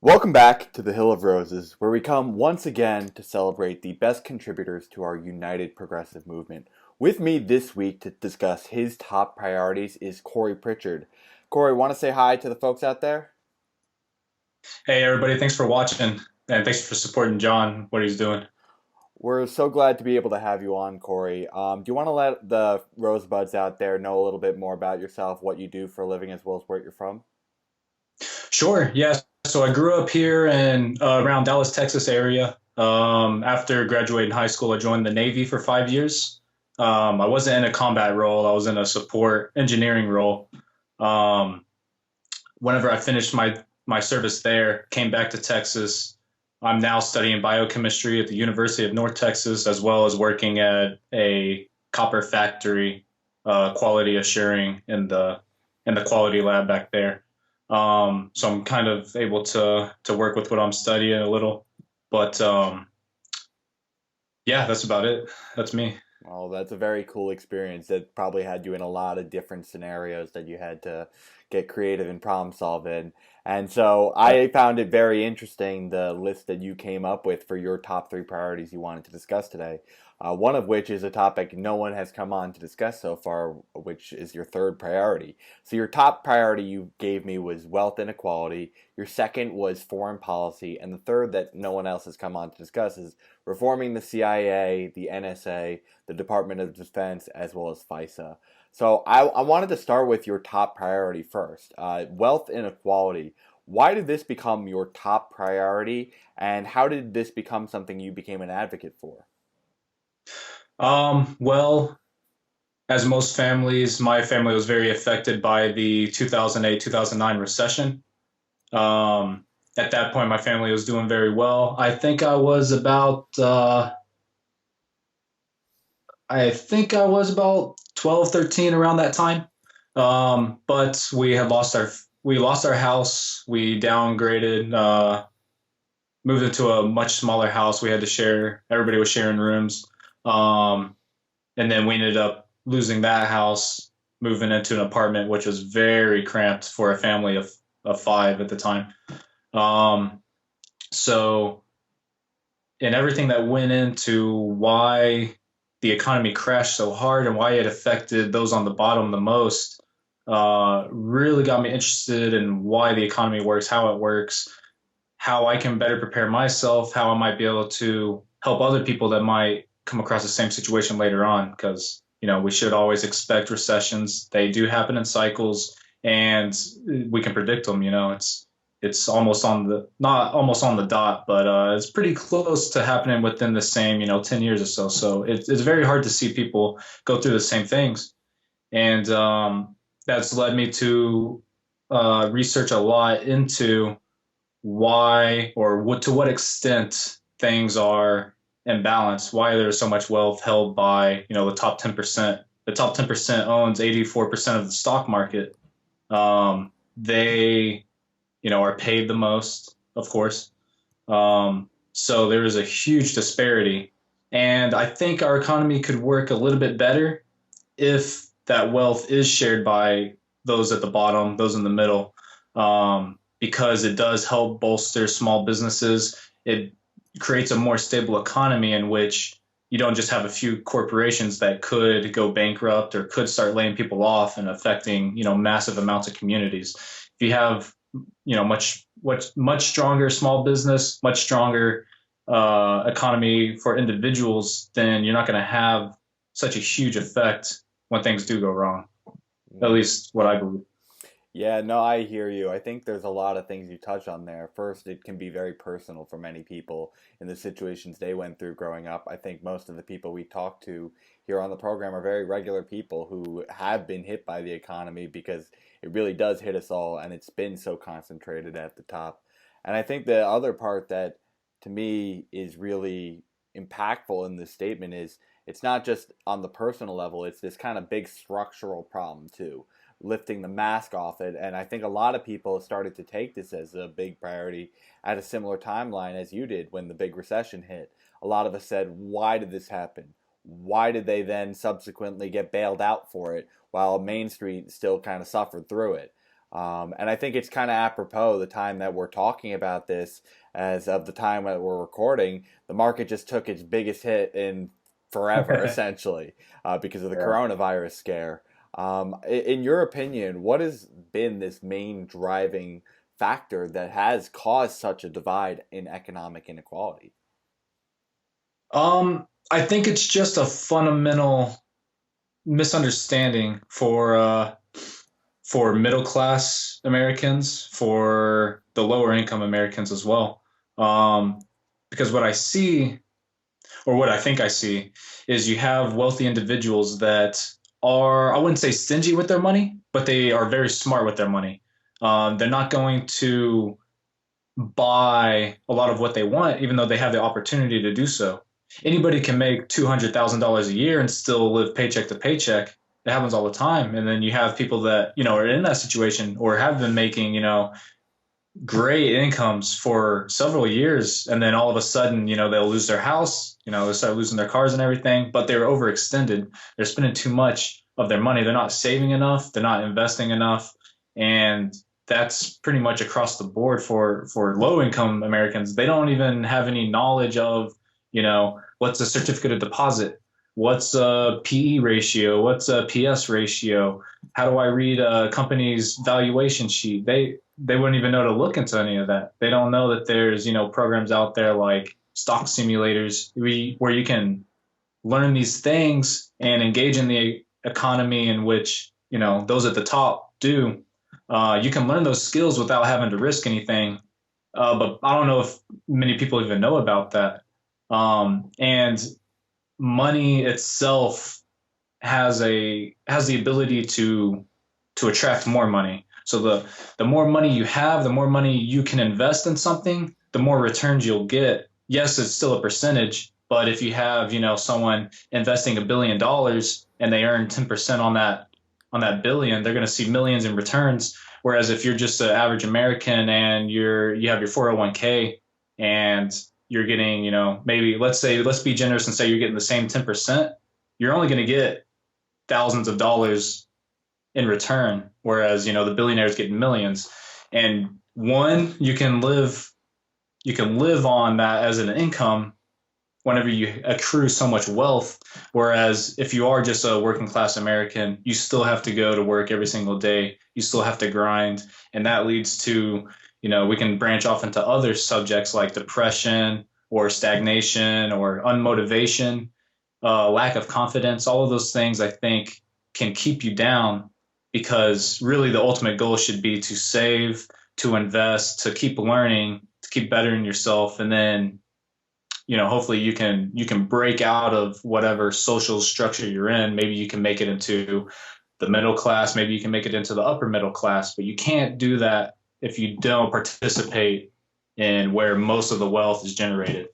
Welcome back to the Hill of Roses, where we come once again to celebrate the best contributors to our united progressive movement. With me this week to discuss his top priorities is Cory Pritchard. Cory, want to say hi to the folks out there? Hey everybody, thanks for watching and thanks for supporting John, what he's doing. We're so glad to be able to have you on, Cory. Do you want to let the Rosebuds out there know a little bit more about yourself, what you do for a living, as well as where you're from? Sure, yeah. So I grew up here in around Dallas, Texas area. After graduating high school, I joined the Navy for 5 years. I wasn't in a combat role, I was in a support engineering role. Um, Whenever I finished my service there, came back to Texas. I'm now studying biochemistry at the University of North Texas, as well as working at a copper factory, quality assuring in the quality lab back there. So I'm kind of able to work with what I'm studying a little, but yeah, that's about it. That's me. Well, that's a very cool experience that probably had you in a lot of different scenarios that you had to get creative and problem solve in. And so Yeah. I found it very interesting the list that you came up with for your top three priorities you wanted to discuss today. One of which is a topic no one has come on to discuss so far, which is your third priority. So your top priority you gave me was wealth inequality. Your second was foreign policy, and the third that no one else has come on to discuss is reforming the CIA, the NSA, the Department of Defense, as well as FISA. So I wanted to start with your top priority first, wealth inequality. Why did this become your top priority, and how did this become something you became an advocate for? Well, as most families, my family was very affected by the 2008, 2009 recession. At that point, my family was doing very well. I think I was about 12, 13 around that time. But we lost our house. We downgraded, moved into a much smaller house. We had to share. Everybody was sharing rooms. Um, and then we ended up losing that house, moving into an apartment, which was very cramped for a family of five at the time. Um, so, and everything that went into why the economy crashed so hard and why it affected those on the bottom the most really got me interested in why the economy works, how it works, how I can better prepare myself, how I might be able to help other people that might come across the same situation later on. Because, we should always expect recessions. They do happen in cycles and we can predict them. It's almost on the, not almost on the dot, but it's pretty close to happening within the same, 10 years or so. So it's very hard to see people go through the same things. And that's led me to research a lot into why or to what extent things are imbalanced, why there's so much wealth held by, the top 10%. The top 10% owns 84% of the stock market. They, are paid the most, of course. So there is a huge disparity. And I think our economy could work a little bit better if that wealth is shared by those at the bottom, those in the middle, because it does help bolster small businesses. It creates a more stable economy in which you don't just have a few corporations that could go bankrupt or could start laying people off and affecting, massive amounts of communities. If you have, much stronger small business, much stronger economy for individuals, then you're not going to have such a huge effect when things do go wrong. At least what I believe. Yeah, no, I hear you. I think there's a lot of things you touch on there. First, it can be very personal for many people in the situations they went through growing up. I think most of the people we talk to here on the program are very regular people who have been hit by the economy because it really does hit us all and it's been so concentrated at the top. And I think the other part that to me is really impactful in this statement is it's not just on the personal level, it's this kind of big structural problem too, lifting the mask off it. And I think a lot of people started to take this as a big priority at a similar timeline as you did when the big recession hit. A lot of us said, why did this happen? Why did they then subsequently get bailed out for it while Main Street still kind of suffered through it? And I think it's kind of apropos the time that we're talking about this, as of the time that we're recording, the market just took its biggest hit in forever, essentially, because of the Yeah. coronavirus scare. In your opinion, what has been this main driving factor that has caused such a divide in economic inequality? I think it's just a fundamental misunderstanding for middle class Americans, for the lower income Americans as well. Um, because what I see, or what I think I see, is you have wealthy individuals that are, I wouldn't say stingy with their money, but they are very smart with their money. They're not going to buy a lot of what they want, even though they have the opportunity to do so. Anybody can make $200,000 a year and still live paycheck to paycheck. It happens all the time. And then you have people that, are in that situation or have been making, great incomes for several years. And then all of a sudden, they'll lose their house, they start losing their cars and everything, but they're overextended. They're spending too much of their money. They're not saving enough. They're not investing enough. And that's pretty much across the board for low income Americans. They don't even have any knowledge of, what's a certificate of deposit? What's a PE ratio? What's a PS ratio? How do I read a company's valuation sheet? They wouldn't even know to look into any of that. They don't know that there's, programs out there like stock simulators where you can learn these things and engage in the economy in which, those at the top do. You can learn those skills without having to risk anything. But I don't know if many people even know about that. And money itself has the ability to attract more money. So the more money you have, the more money you can invest in something, the more returns you'll get. Yes, it's still a percentage, but if you have, someone investing $1 billion and they earn 10% on that billion, they're going to see millions in returns. Whereas if you're just an average American and you have your 401k and you're getting, maybe let's be generous and say you're getting the same 10%, you're only going to get thousands of dollars in return. Whereas, the billionaires get millions. And one, you can live on that as an income whenever you accrue so much wealth. Whereas if you are just a working class American, you still have to go to work every single day. You still have to grind. And that leads to, we can branch off into other subjects like depression or stagnation or unmotivation, lack of confidence. All of those things I think can keep you down, because really the ultimate goal should be to save, to invest, to keep learning, to keep bettering yourself. And then, hopefully you can break out of whatever social structure you're in. Maybe you can make it into the middle class. Maybe you can make it into the upper middle class, but you can't do that if you don't participate in where most of the wealth is generated.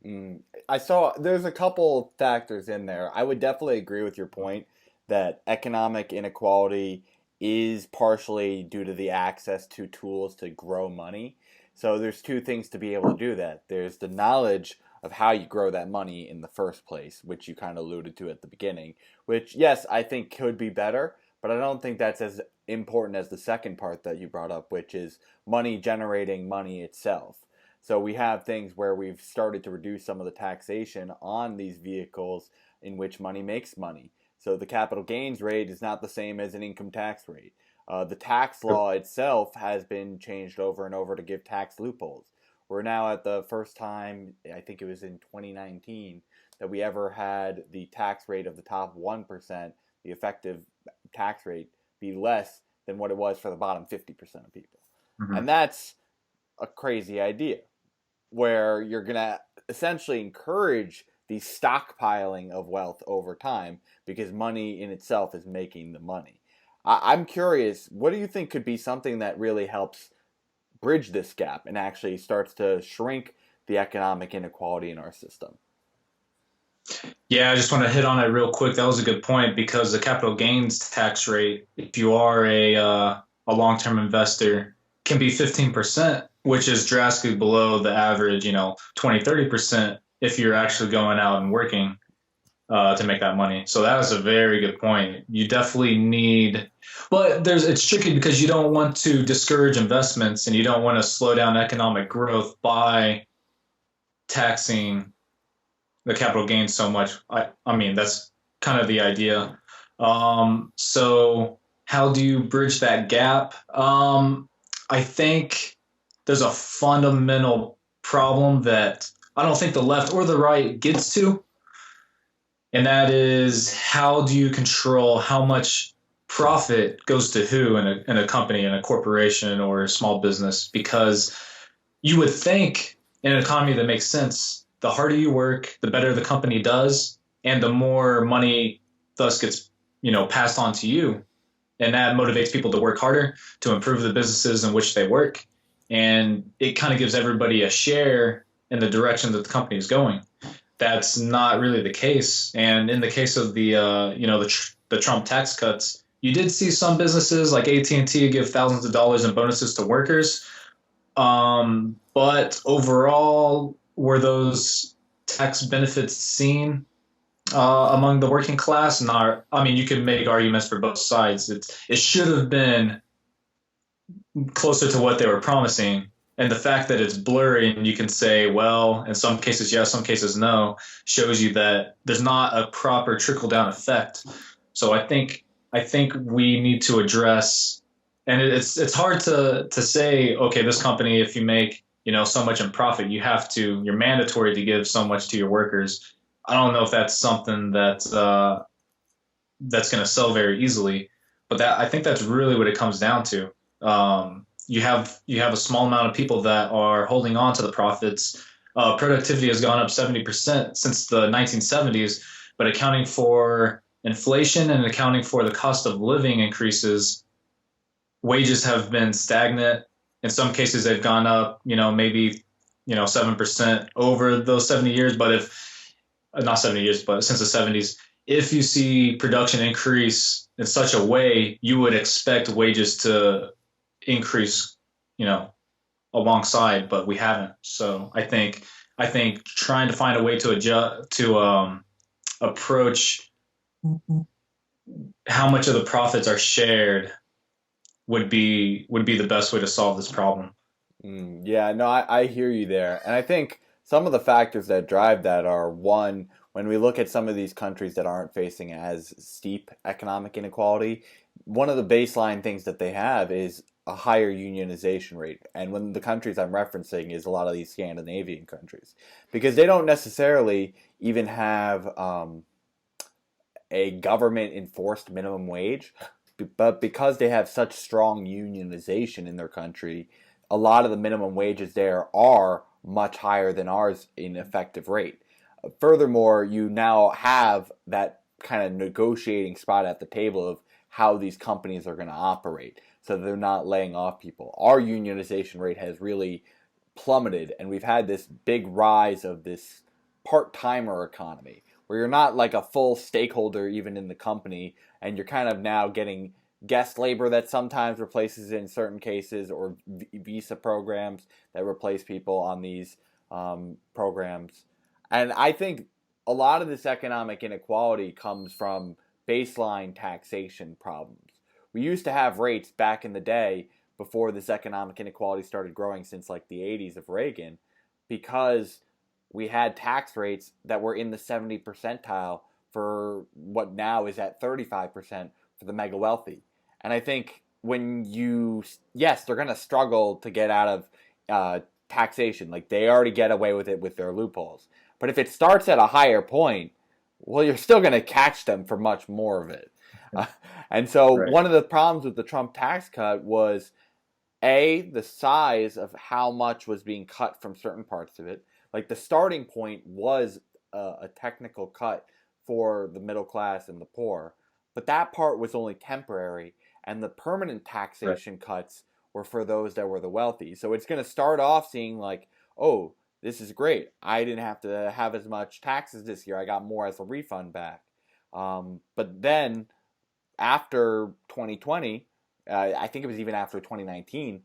Mm. I saw there's a couple factors in there. I would definitely agree with your point that economic inequality is partially due to the access to tools to grow money. So there's two things to be able to do that. There's the knowledge of how you grow that money in the first place, which you kind of alluded to at the beginning, which, yes, I think could be better, but I don't think that's as important as the second part that you brought up, which is money generating money itself. So we have things where we've started to reduce some of the taxation on these vehicles in which money makes money. So the capital gains rate is not the same as an income tax rate. The tax law itself has been changed over and over to give tax loopholes. We're now at the first time, I think it was in 2019, that we ever had the tax rate of the top 1%, the effective tax rate, be less than what it was for the bottom 50% of people. Mm-hmm. And that's a crazy idea, where you're going to essentially encourage the stockpiling of wealth over time because money in itself is making the money. I'm curious, what do you think could be something that really helps bridge this gap and actually starts to shrink the economic inequality in our system? Yeah, I just want to hit on it real quick. That was a good point, because the capital gains tax rate, if you are a long-term investor, can be 15%, which is drastically below the average, 20, 30% if you're actually going out and working. to make that money. So that is a very good point. You definitely need, but it's tricky because you don't want to discourage investments and you don't want to slow down economic growth by taxing the capital gains so much. I mean, that's kind of the idea. So how do you bridge that gap? I think there's a fundamental problem that I don't think the left or the right gets to, and that is how do you control how much profit goes to who in a company, in a corporation, or a small business? Because you would think in an economy that makes sense, the harder you work, the better the company does, and the more money thus gets, passed on to you. And that motivates people to work harder, to improve the businesses in which they work. And it kind of gives everybody a share in the direction that the company is going. That's not really the case. And in the case of the Trump tax cuts, you did see some businesses like AT&T give thousands of dollars in bonuses to workers, but overall, were those tax benefits seen among the working class? Not, I mean, you can make arguments for both sides. It should have been closer to what they were promising. And the fact that it's blurry and you can say, well, in some cases, yes, some cases, no, shows you that there's not a proper trickle down effect. So I think we need to address, and it's hard to say, okay, this company, if you make, so much in profit, you're mandatory to give so much to your workers. I don't know if that's something that's going to sell very easily, but I think that's really what it comes down to. You have a small amount of people that are holding on to the profits. Productivity has gone up 70% since the 1970s, but accounting for inflation and accounting for the cost of living increases, wages have been stagnant. In some cases, they've gone up, maybe 7% over those 70 years. But if not 70 years, but since the 70s, if you see production increase in such a way, you would expect wages to increase, you know, alongside, but we haven't. So I think trying to find a way to adjust to approach how much of the profits are shared would be the best way to solve this problem. Yeah, no, I hear you there. And I think some of the factors that drive that are one, when we look at some of these countries that aren't facing as steep economic inequality, one of the baseline things that they have is a higher unionization rate. And when the countries I'm referencing is a lot of these Scandinavian countries, because they don't necessarily even have a government enforced minimum wage, but because they have such strong unionization in their country, a lot of the minimum wages there are much higher than ours in effective rate. Furthermore, you now have that kind of negotiating spot at the table of how these companies are going to operate, so they're not laying off people. Our unionization rate has really plummeted, and we've had this big rise of this part-timer economy where you're not like a full stakeholder even in the company, and you're kind of now getting guest labor that sometimes replaces in certain cases, or visa programs that replace people on these programs. And I think a lot of this economic inequality comes from baseline taxation problems. We used to have rates back in the day before this economic inequality started growing since like the 80s of Reagan, because we had tax rates that were in the 70 percentile for what now is at 35% for the mega wealthy. And I think yes, they're going to struggle to get out of taxation. Like they already get away with it with their loopholes. But if it starts at a higher point, well, you're still going to catch them for much more of it. And so Right. one of the problems with the Trump tax cut was the size of how much was being cut from certain parts of it. Like the starting point was a technical cut for the middle class and the poor, but that part was only temporary, and the permanent Right. taxation cuts were for those that were the wealthy. So it's going to start off seeing like, oh, this is great. I didn't have to have as much taxes this year. I got more as a refund back. But then after 2020, I think it was even after 2019,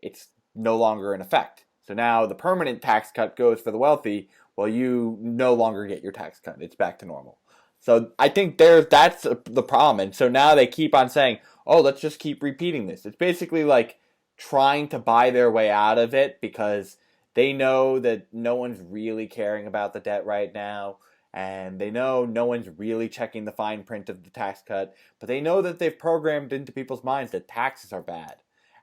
it's no longer in effect. So now the permanent tax cut goes for the wealthy, well, you no longer get your tax cut. It's back to normal. So I think that's the problem. And so now they keep on saying, oh, let's just keep repeating this. It's basically like trying to buy their way out of it because they know that no one's really caring about the debt right now. And they know no one's really checking the fine print of the tax cut. But they know that they've programmed into people's minds that taxes are bad.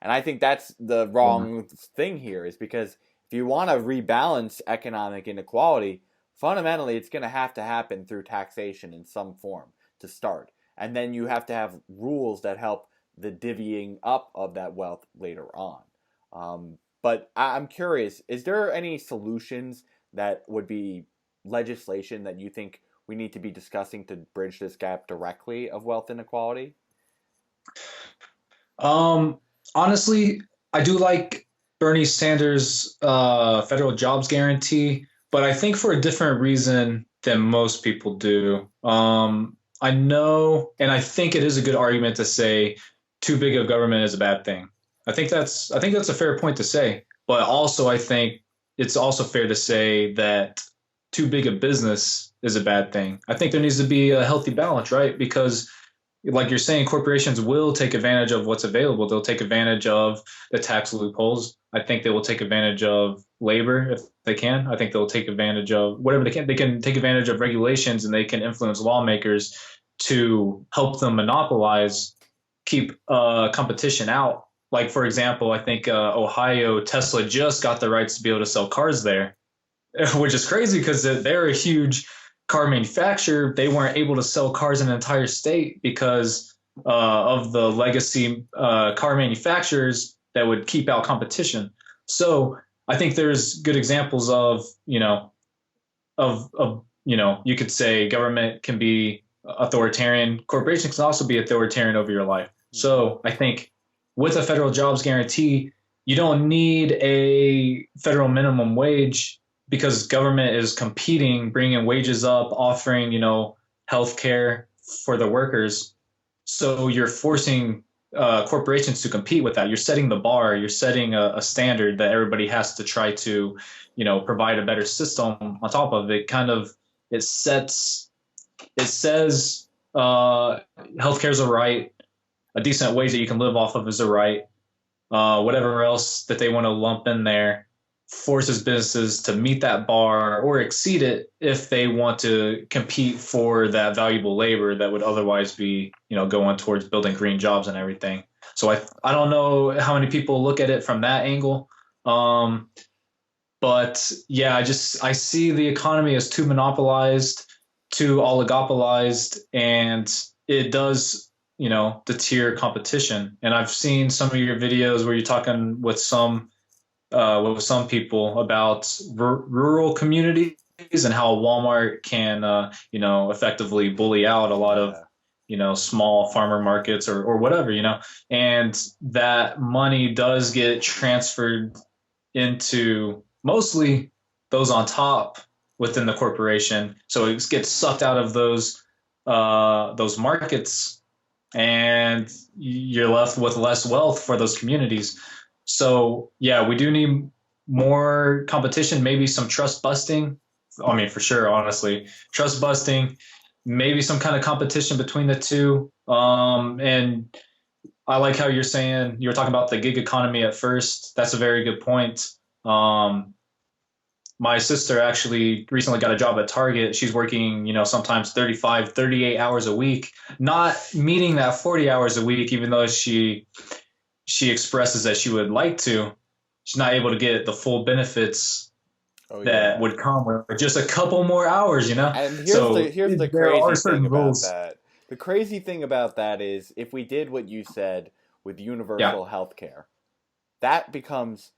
And I think that's the Yeah. wrong thing here is because if you want to rebalance economic inequality, fundamentally it's going to happen through taxation in some form to start. And then you have to have rules that help the divvying up of that wealth later on. But I'm curious, is there any solutions that would be legislation that you think we need to be discussing to bridge this gap directly of wealth inequality? Um, Honestly, I do like Bernie Sanders' federal jobs guarantee, but I think for a different reason than most people do. I know, and I think it is a good argument to say too big of government is a bad thing. I think that's a fair point to say, but also I think it's also fair to say that too big a business is a bad thing. I think there needs to be a healthy balance, right? Because like you're saying, corporations will take advantage of what's available. They'll take advantage of the tax loopholes. I think they will take advantage of labor if they can. I think they'll take advantage of whatever they can. They can take advantage of regulations and they can influence lawmakers to help them monopolize, keep competition out. Like, for example, I think Ohio, Tesla just got the rights to be able to sell cars there, which is crazy because they're a huge car manufacturer. They weren't able to sell cars in an entire state because of the legacy car manufacturers that would keep out competition. So I think there's good examples of, you could say government can be authoritarian. Corporations can also be authoritarian over your life. Mm-hmm. So I think with a federal jobs guarantee, you don't need a federal minimum wage because government is competing, bringing wages up, offering, health care for the workers. So you're forcing corporations to compete with that. You're setting the bar. You're setting a standard that everybody has to try to, provide a better system on top of it. Kind of, it sets, it says healthcare is a right. A decent wage that you can live off of is a right. Whatever else that they want to lump in there forces businesses to meet that bar or exceed it if they want to compete for that valuable labor that would otherwise be, going towards building green jobs and everything. So I don't know how many people look at it from that angle. Um, but yeah, I see the economy as too monopolized, too oligopolized, and it does, deter competition. And I've seen some of your videos where you're talking with some people about rural communities and how Walmart can, effectively bully out a lot of, Yeah. small farmer markets or whatever, and that money does get transferred into mostly those on top within the corporation. So it gets sucked out of those markets and you're left with less wealth for those communities. So yeah, we do need more competition, maybe some trust busting. I mean, for sure, honestly, trust busting, maybe some kind of competition between the two. And I like how you were talking about the gig economy at first. That's a very good point. Um, my sister actually recently got a job at Target. She's working, sometimes 35, 38 hours a week, not meeting that 40 hours a week, even though she expresses that she would like to. She's not able to get the full benefits Oh that yeah. would come with just a couple more hours. And So here's the there are crazy thing certain about rules. that. The crazy thing about that is if we did what you said with Yeah. universal health care, that becomes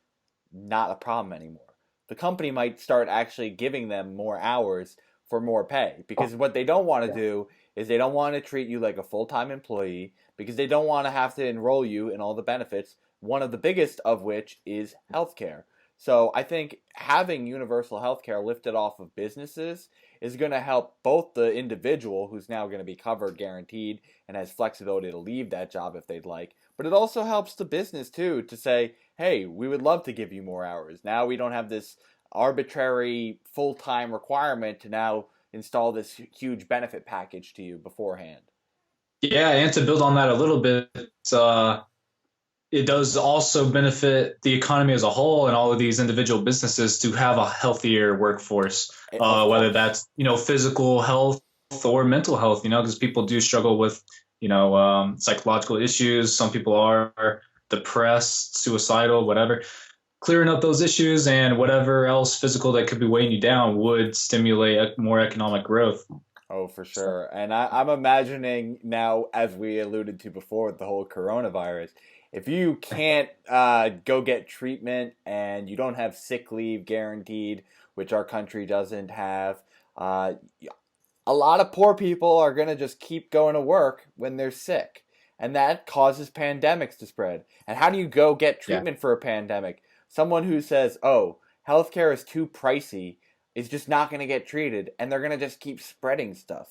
not a problem anymore. The company might start actually giving them more hours for more pay because what they don't want to Yeah. do is they don't want to treat you like a full-time employee because they don't want to have to enroll you in all the benefits, one of the biggest of which is healthcare. So I think having universal healthcare lifted off of businesses is going to help both the individual who's now going to be covered guaranteed and has flexibility to leave that job if they'd like, but it also helps the business too to say, hey, we would love to give you more hours. Now we don't have this arbitrary full-time requirement to now install this huge benefit package to you beforehand. Yeah, and to build on that a little bit, uh, it does also benefit the economy as a whole and all of these individual businesses to have a healthier workforce, Of whether course. that's physical health or mental health. Because people do struggle with psychological issues. Some people are depressed, suicidal, whatever. Clearing up those issues and whatever else physical that could be weighing you down would stimulate more economic growth. Oh, for So, sure. And I'm imagining now, as we alluded to before with the whole coronavirus, if you can't go get treatment and you don't have sick leave guaranteed, which our country doesn't have, uh, a lot of poor people are going to just keep going to work when they're sick. And that causes pandemics to spread. And how do you go get yeah, treatment for a pandemic? Someone who says, oh, healthcare is too pricey is just not going to get treated, and they're going to just keep spreading stuff.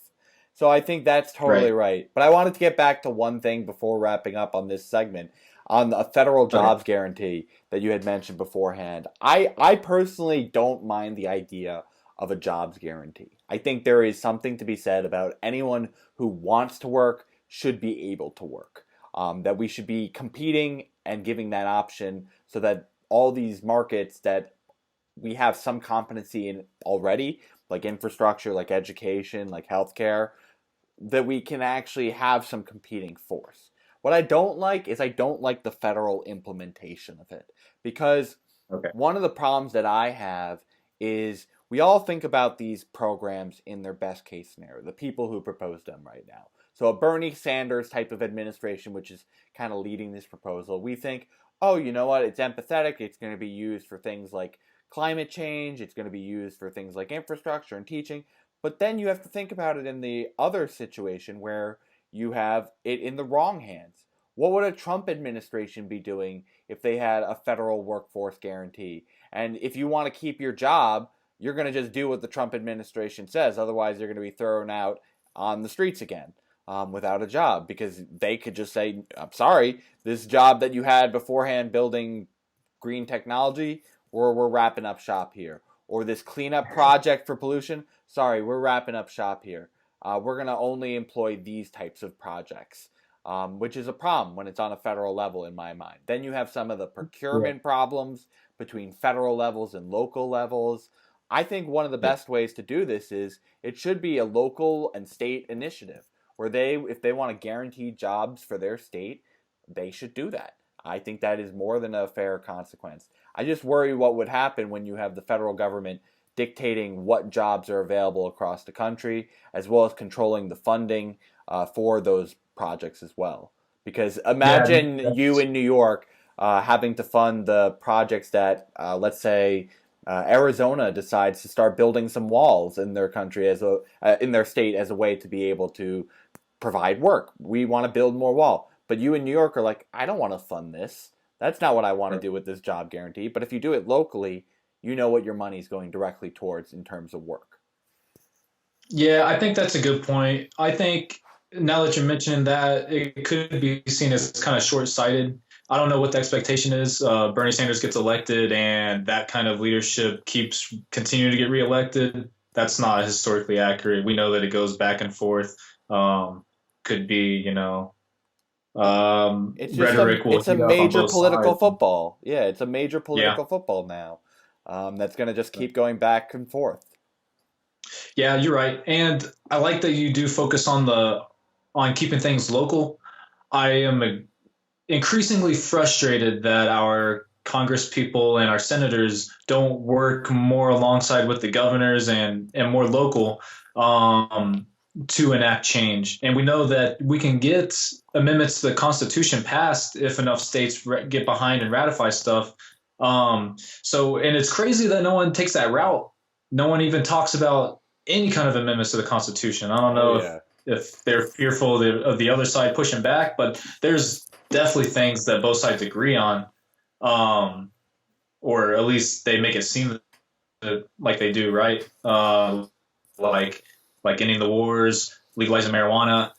So I think that's totally right. right. But I wanted to get back to one thing before wrapping up on this segment on a federal Okay. jobs guarantee that you had mentioned beforehand. I personally don't mind the idea of a jobs guarantee. I think there is something to be said about anyone who wants to work should be able to work. That we should be competing and giving that option so that all these markets that we have some competency in already, like infrastructure, like education, like healthcare, that we can actually have some competing force. What I don't like is I don't like the federal implementation of it because Okay. one of the problems that I have is we all think about these programs in their best case scenario, the people who propose them right now. So a Bernie Sanders type of administration, which is kind of leading this proposal, we think, oh, you know what, it's empathetic, it's going to be used for things like climate change, it's going to be used for things like infrastructure and teaching. But then you have to think about it in the other situation where you have it in the wrong hands. What would a Trump administration be doing if they had a federal workforce guarantee? And if you want to keep your job, you're going to just do what the Trump administration says. Otherwise, you're going to be thrown out on the streets again without a job because they could just say, I'm sorry, this job that you had beforehand building green technology, we're wrapping up shop here. Or this cleanup project for pollution, sorry, we're wrapping up shop here. We're going to only employ these types of projects, which is a problem when it's on a federal level in my mind. Then you have some of the Yeah. procurement problems between federal levels and local levels. I think one of the Yeah. best ways to do this is it should be a local and state initiative where if they want to guarantee jobs for their state, they should do that. I think that is more than a fair consequence. I just worry what would happen when you have the federal government dictating what jobs are available across the country, as well as controlling the funding for those projects as well. Because Yeah. imagine you in New York having to fund the projects that, let's say, Arizona decides to start building some walls in their country in their state as a way to be able to provide work. We want to build more wall. But you in New York are like, I don't want to fund this. That's not what I want to do with this job guarantee. But if you do it locally, you know what your money is going directly towards in terms of work. Yeah, I think that's a good point. I think now that you're mentioning that, it could be seen as kind of short-sighted. I don't know what the expectation is. Bernie Sanders gets elected, and that kind of leadership keeps continuing to get reelected. That's not historically accurate. We know that it goes back and forth. Could be, rhetoric will It's a heat up on major both political sides. football. Yeah, it's a major Yeah. political football now. That's going to just keep going back and forth. Yeah, you're right. And I like that you do focus on keeping things local. I am increasingly frustrated that our Congress people and our senators don't work more alongside with the governors and more local to enact change. And we know that we can get amendments to the Constitution passed if enough states get behind and ratify stuff. And it's crazy that no one takes that route. No one even talks about any kind of amendments to the Constitution. I don't Oh know yeah. if they're fearful of the other side pushing back, but there's definitely things that both sides agree on, or at least they make it seem like they do, right? Like ending the wars, legalizing marijuana.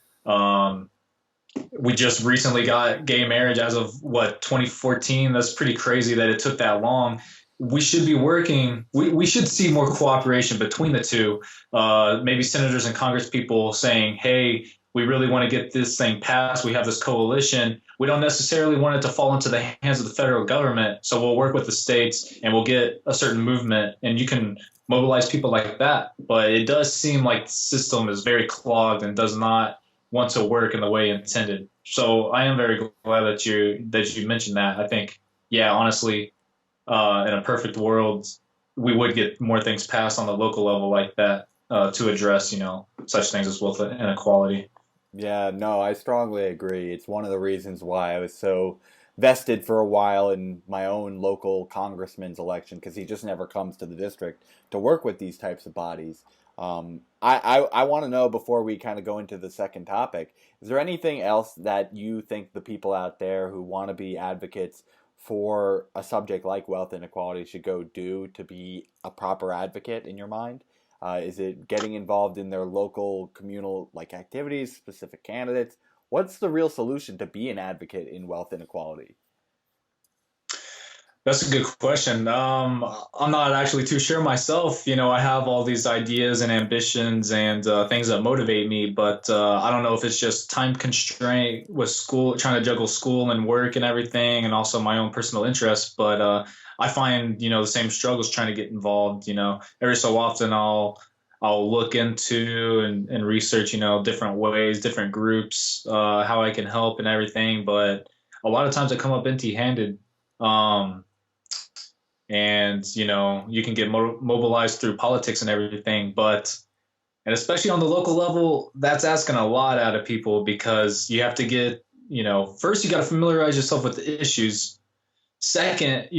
We just recently got gay marriage as of what 2014. That's pretty crazy that it took that long. we should be working. We should see more cooperation between the two. Maybe senators and Congress people saying, "Hey, we really want to get this thing passed. We have this coalition. We don't necessarily want it to fall into the hands of the federal government. So we'll work with the states and we'll get a certain movement. And you can mobilize people like that. But it does seem like the system is very clogged and does not want to work in the way intended. So I am very glad that you mentioned that. I think, yeah, honestly, in a perfect world, we would get more things passed on the local level like that to address, such things as wealth inequality. Yeah, no, I strongly agree. It's one of the reasons why I was so vested for a while in my own local congressman's election because he just never comes to the district to work with these types of bodies. I want to know before we kind of go into the second topic, is there anything else that you think the people out there who want to be advocates for a subject like wealth inequality should go do to be a proper advocate in your mind? Is it getting involved in their local communal like activities, specific candidates? What's the real solution to be an advocate in wealth inequality? That's a good question. I'm not actually too sure myself. I have all these ideas and ambitions and things that motivate me, but I don't know if it's just time constraint with school, trying to juggle school and work and everything, and also my own personal interests. But I find, the same struggles trying to get involved. Every so often I'll look into and research, different ways, different groups, how I can help and everything. But a lot of times I come up empty-handed. Um, and you can get mobilized through politics and everything, but and especially on the local level, that's asking a lot out of people because you have to get, first you got to familiarize yourself with the issues. Second,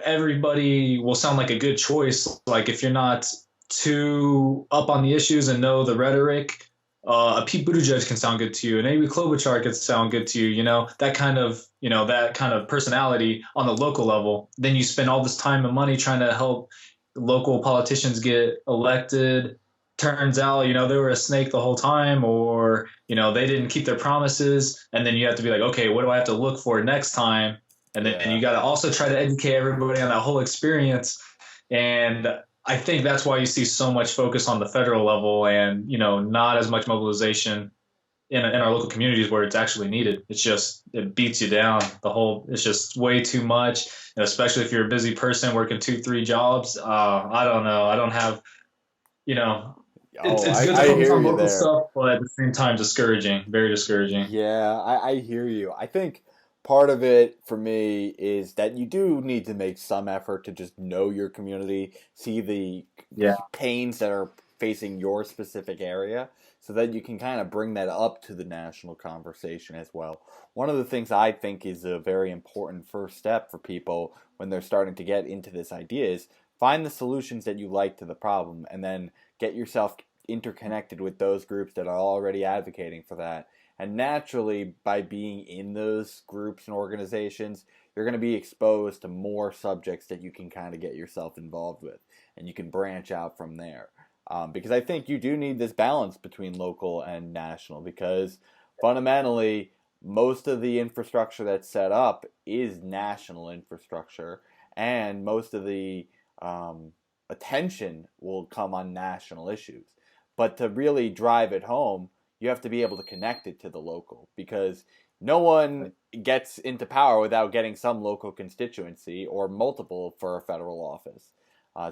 everybody will sound like a good choice. Like if you're not too up on the issues and know the rhetoric, a Pete Buttigieg can sound good to you, and Amy Klobuchar could sound good to you. That kind of personality on the local level. Then you spend all this time and money trying to help local politicians get elected. Turns out, they were a snake the whole time, or they didn't keep their promises. And then you have to be like, okay, what do I have to look for next time? And then you Yeah. got to also try to educate everybody on that whole experience. And I think that's why you see so much focus on the federal level and, not as much mobilization in our local communities where it's actually needed. It beats you down. It's just way too much. And especially if you're a busy person working two, three jobs. I don't know. I don't have, you know, Oh, it's good to I focus hear on you local there. stuff, but at the same time, discouraging, very discouraging. Yeah, I hear you. I think part of it for me is that you do need to make some effort to just know your community, see the Yeah. pains that are facing your specific area, so that you can kind of bring that up to the national conversation as well. One of the things I think is a very important first step for people when they're starting to get into this idea is find the solutions that you like to the problem and then get yourself interconnected with those groups that are already advocating for that. And naturally, by being in those groups and organizations, you're going to be exposed to more subjects that you can kind of get yourself involved with. And you can branch out from there. Because I think you do need this balance between local and national. Because fundamentally, most of the infrastructure that's set up is national infrastructure. And most of the attention will come on national issues. But to really drive it home, you have to be able to connect it to the local because no one gets into power without getting some local constituency or multiple for a federal office.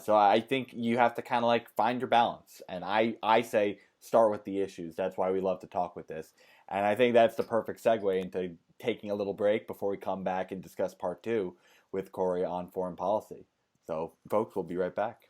So I think you have to kind of like find your balance. And I say start with the issues. That's why we love to talk with this. And I think that's the perfect segue into taking a little break before we come back and discuss part two with Cory on foreign policy. So, folks, we'll be right back.